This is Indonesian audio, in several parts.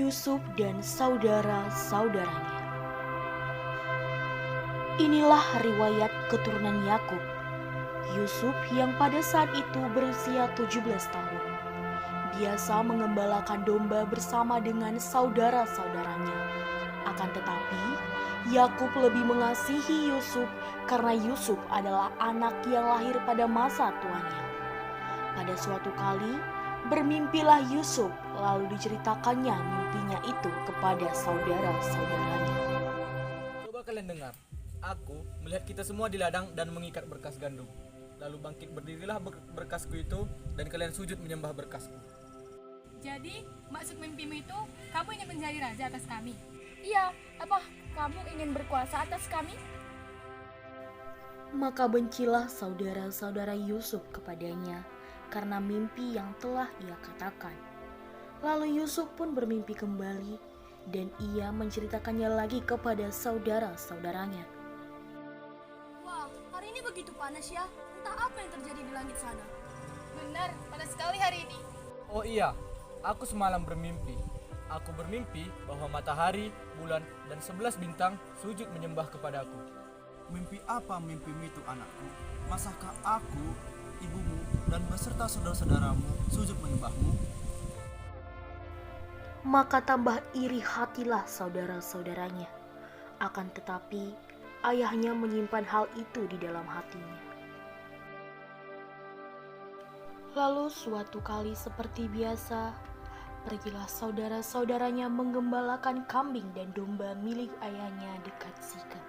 Yusuf dan saudara-saudaranya. Inilah riwayat keturunan Yakub. Yusuf yang pada saat itu berusia 17 tahun, biasa mengembalakan domba bersama dengan saudara-saudaranya. Akan tetapi, Yakub lebih mengasihi Yusuf karena Yusuf adalah anak yang lahir pada masa tuanya. Pada suatu kali, bermimpilah Yusuf, lalu diceritakannya mimpinya itu kepada saudara-saudaranya. Coba kalian dengar, aku melihat kita semua di ladang dan mengikat berkas gandum. Lalu bangkit berdirilah berkasku itu dan kalian sujud menyembah berkasku. Jadi, maksud mimpimu itu, kamu ingin menjadi raja atas kami? Iya, apa kamu ingin berkuasa atas kami? Maka bencilah saudara-saudara Yusuf kepadanya karena mimpi yang telah ia katakan. Lalu Yusuf pun bermimpi kembali dan ia menceritakannya lagi kepada saudara-saudaranya. Wah, hari ini begitu panas ya. Entah apa yang terjadi di langit sana. Benar, panas sekali hari ini. Oh iya, aku semalam bermimpi. Aku bermimpi bahwa matahari, bulan, dan 11 bintang sujud menyembah kepadaku. Mimpi apa mimpimu itu anakku? Masakah aku, ibumu, dan beserta saudara-saudaramu sujud menyembahmu? Maka tambah iri hatilah saudara-saudaranya. Akan tetapi, ayahnya menyimpan hal itu di dalam hatinya. Lalu suatu kali seperti biasa, pergilah saudara-saudaranya menggembalakan kambing dan domba milik ayahnya dekat Sikem.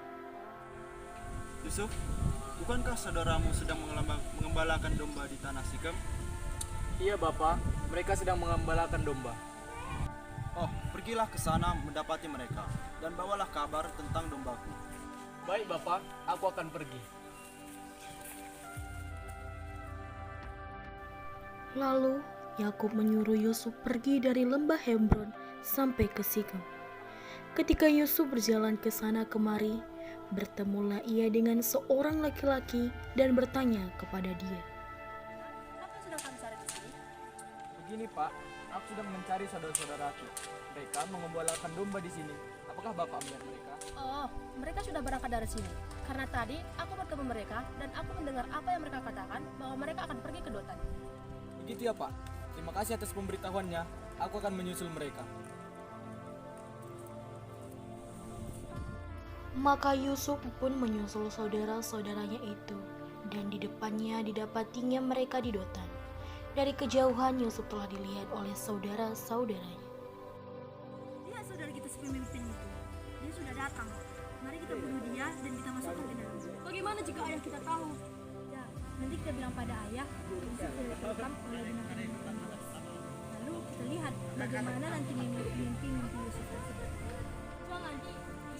Yusuf, bukankah saudaramu sedang mengembalakan domba di tanah Sikem? Iya Bapak, mereka sedang mengembalakan domba. Oh, pergilah ke sana mendapati mereka dan bawalah kabar tentang dombaku. Baik Bapak, aku akan pergi. Lalu Yakub menyuruh Yusuf pergi dari lembah Hebron sampai ke Sikem. Ketika Yusuf berjalan ke sana kemari, bertemulah ia dengan seorang laki-laki dan bertanya kepada dia. Apa yang sedang kamu cari di sini? Begini Pak, aku sedang mencari saudara-saudaraku. Mereka mengembalakan domba di sini. Apakah Bapak melihat mereka? Oh, mereka sudah berangkat dari sini. Karena tadi aku bertemu mereka dan aku mendengar apa yang mereka katakan bahwa mereka akan pergi ke Dotan. Begitu ya Pak. Terima kasih atas pemberitahuannya. Aku akan menyusul mereka. Maka Yusuf pun menyusul saudara-saudaranya itu, dan di depannya didapatinya mereka di Dotan. Dari kejauhan Yusuf telah dilihat oleh saudara-saudaranya. Lihat saudara kita si pemimpin itu. Dia sudah datang. Mari kita bunuh dia dan kita masukkan ke dalam. Bagaimana jika ayah kita tahu? Ya, nanti kita bilang pada ayah, Yusuf sudah ditangkap oleh binatang-binatang buas. Lalu kita lihat bagaimana nanti mimpi Yusuf tersebut.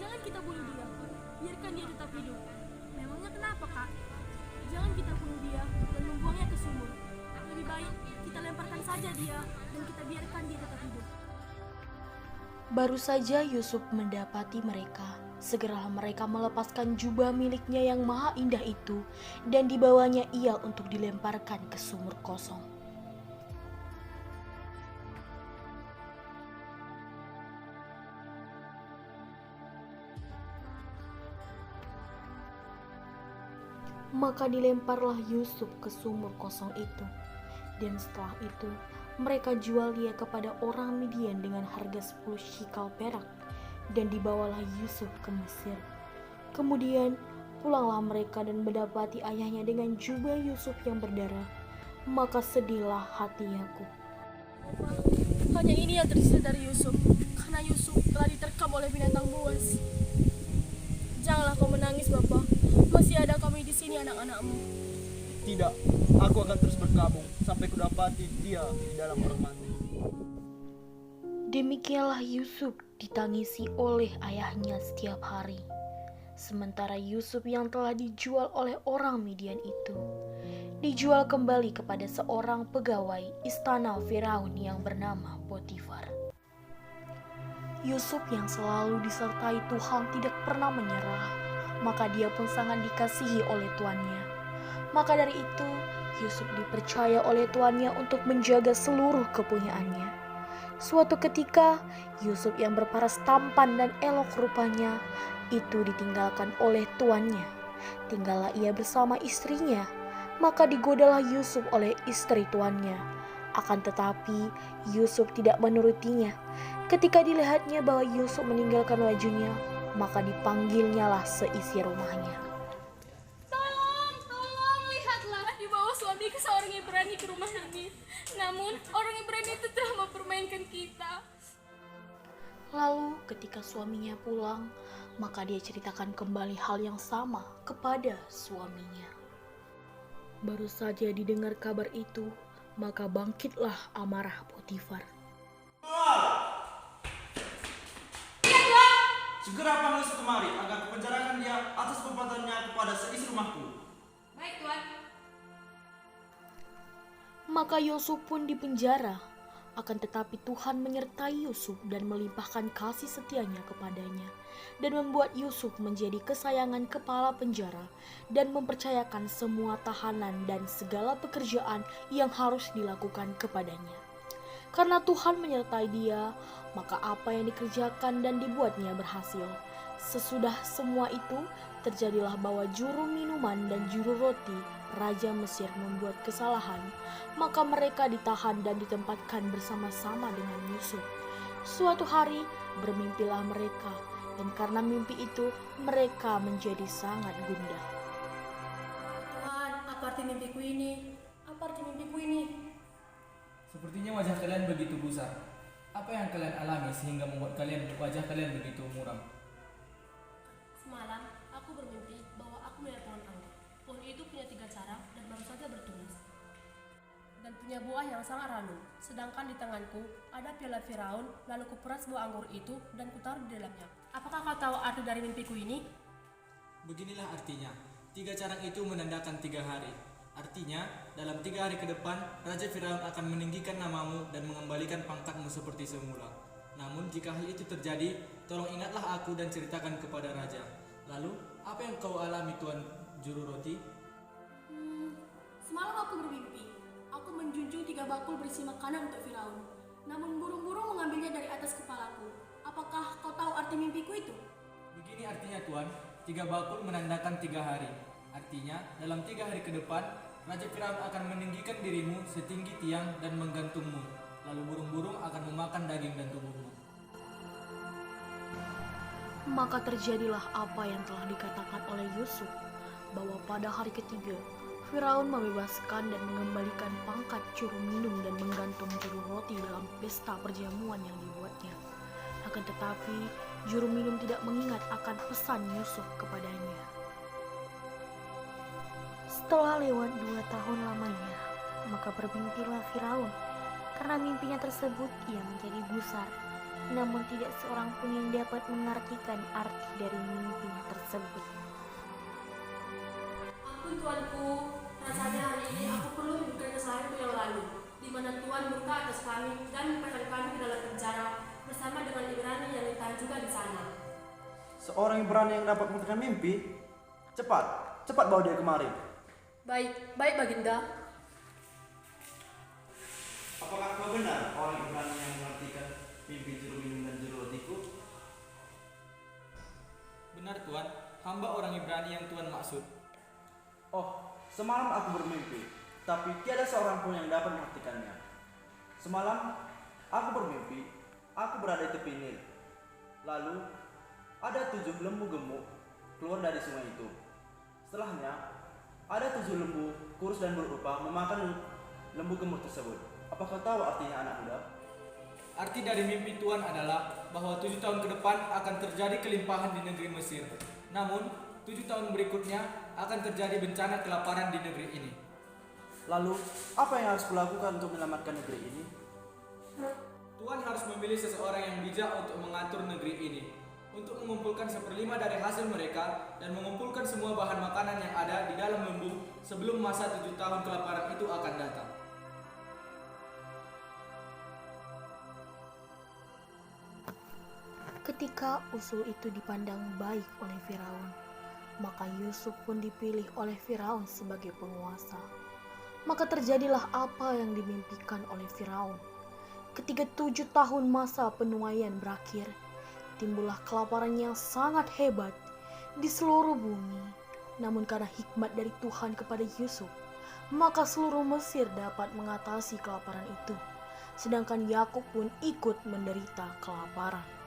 Jangan kita bunuh dia. Biarkan dia tetap hidup. Memangnya kenapa kak? Jangan kita bunuh dia dan membuangnya ke sumur. Lebih baik kita lemparkan saja dia dan kita biarkan dia tetap hidup. Baru saja Yusuf mendapati mereka, segeralah mereka melepaskan jubah miliknya yang maha indah itu dan dibawanya ia untuk dilemparkan ke sumur kosong. Maka dilemparlah Yusuf ke sumur kosong itu, dan setelah itu mereka jual dia kepada orang Midian dengan harga 10 shikal perak, dan dibawalah Yusuf ke Mesir. Kemudian pulanglah mereka dan mendapati ayahnya dengan jubah Yusuf yang berdarah. Maka sedihlah hati Yakub. Hanya ini yang tersisa dari Yusuf, karena Yusuf telah diterkam oleh binatang buas. Janganlah kau menangis, Bapak. Masih ada kami di sini, anak-anakmu. Tidak, aku akan terus berkabung sampai kudapati dia di dalam orang mati. Demikianlah Yusuf ditangisi oleh ayahnya setiap hari. Sementara Yusuf yang telah dijual oleh orang Midian itu dijual kembali kepada seorang pegawai istana Firaun yang bernama Potifar. Yusuf yang selalu disertai Tuhan tidak pernah menyerah, maka dia pun sangat dikasihi oleh tuannya. Maka dari itu, Yusuf dipercaya oleh tuannya untuk menjaga seluruh kepunyaannya. Suatu ketika, Yusuf yang berparas tampan dan elok rupanya itu ditinggalkan oleh tuannya. Tinggallah ia bersama istrinya, maka digodalah Yusuf oleh istri tuannya. Akan tetapi Yusuf tidak menurutinya. Ketika dilihatnya bahwa Yusuf meninggalkan bajunya, maka dipanggilnyalah seisi rumahnya. Tolong, lihatlah di bawah suami seorang Ibrani ke rumah kami. Namun orang Ibrani itu telah mempermainkan kita. Lalu ketika suaminya pulang, maka dia ceritakan kembali hal yang sama kepada suaminya. Baru saja didengar kabar itu, maka bangkitlah amarah Potifar. Segera panggil Yusuf kemari agar kupenjarakan dia atas perbuatannya kepada seisi rumahku. Baik, Tuan. Maka Yusuf pun dipenjara. Akan tetapi Tuhan menyertai Yusuf dan melimpahkan kasih setianya kepadanya, dan membuat Yusuf menjadi kesayangan kepala penjara dan mempercayakan semua tahanan dan segala pekerjaan yang harus dilakukan kepadanya. Karena Tuhan menyertai dia, maka apa yang dikerjakan dan dibuatnya berhasil. Sesudah semua itu, terjadilah bahwa juru minuman dan juru roti Raja Mesir membuat kesalahan, maka mereka ditahan dan ditempatkan bersama-sama dengan Yusuf. Suatu hari bermimpilah mereka, dan karena mimpi itu mereka menjadi sangat gundah. Tuhan, apa arti mimpiku ini? Apa arti mimpiku ini? Sepertinya wajah kalian begitu gusar. Apa yang kalian alami sehingga membuat wajah kalian begitu muram? Semalam aku bermimpi bahwa aku melihat pohon anggur. Pohon itu punya 3 cara dan baru saja bertulis. Dan punya buah yang sangat ranum. Sedangkan di tanganku ada piala Firaun, lalu kuperas buah anggur itu dan kutaruh di dalamnya. Apakah kau tahu arti dari mimpiku ini? Beginilah artinya. 3 carang itu menandakan 3 hari. Artinya, dalam 3 hari ke depan, Raja Firaun akan meninggikan namamu dan mengembalikan pangkatmu seperti semula. Namun jika hal itu terjadi, tolong ingatlah aku dan ceritakan kepada Raja. Lalu, apa yang kau alami Tuan Juru Roti? Semalam aku bermimpi. Aku menjunjung 3 bakul berisi makanan untuk Firaun. Namun burung-burung mengambilnya dari atas kepalaku. Apakah kau tahu arti mimpiku itu? Begini artinya Tuan, 3 bakul menandakan 3 hari. Artinya, dalam 3 hari ke depan, Raja Firaun akan meninggikan dirimu setinggi tiang dan menggantungmu. Lalu burung-burung akan memakan daging dan tubuhmu. Maka terjadilah apa yang telah dikatakan oleh Yusuf, bahwa pada hari ketiga, Firaun membebaskan dan mengembalikan pangkat juru minum dan menggantung juru roti dalam pesta perjamuan yang dibuatnya. Akan tetapi, juru minum tidak mengingat akan pesan Yusuf kepadanya. Setelah lewat 2 tahun lamanya, maka bermimpilah Firaun. Karena mimpinya tersebut, ia menjadi gusar. Namun tidak seorang pun yang dapat mengartikan arti dari mimpinya tersebut. Ampun Tuanku, rasanya hari ini aku perlu memberikan kesalahanku yang lalu, di mana Tuhan murka atas kami dan menempatkan kami ke dalam penjara bersama dengan Ibrani yang ditahan juga di sana. Seorang Ibrani yang dapat mengertikan mimpi, cepat bawa dia kemari. Baik Baginda. Apakah kau benar orang Ibrani yang mengertikan mimpi juru minum dan juru rotiku? Benar Tuan, hamba orang Ibrani yang Tuan maksud. Oh, semalam aku bermimpi, tapi tiada seorang pun yang dapat mengertikannya. Semalam aku bermimpi, aku berada di tepi Nil. Lalu ada 7 lembu gemuk keluar dari sungai itu. Setelahnya ada 7 lembu kurus dan berupa memakan lembu gemuk tersebut. Apakah tahu artinya anak muda? Arti dari mimpi Tuan adalah bahwa 7 tahun ke depan akan terjadi kelimpahan di negeri Mesir. Namun, 7 tahun berikutnya akan terjadi bencana kelaparan di negeri ini. Lalu, apa yang harus kulakukan untuk menyelamatkan negeri ini? Tuan harus memilih seseorang yang bijak untuk mengatur negeri ini, untuk mengumpulkan 1/5 dari hasil mereka dan mengumpulkan semua bahan makanan yang ada di dalam lembu sebelum masa 7 tahun kelaparan itu akan datang. Ketika usul itu dipandang baik oleh Firaun, maka Yusuf pun dipilih oleh Firaun sebagai penguasa. Maka terjadilah apa yang dimimpikan oleh Firaun. ketika 7 tahun masa penuaian berakhir, timbullah kelaparan yang sangat hebat di seluruh bumi. Namun karena hikmat dari Tuhan kepada Yusuf, maka seluruh Mesir dapat mengatasi kelaparan itu. Sedangkan Yakub pun ikut menderita kelaparan.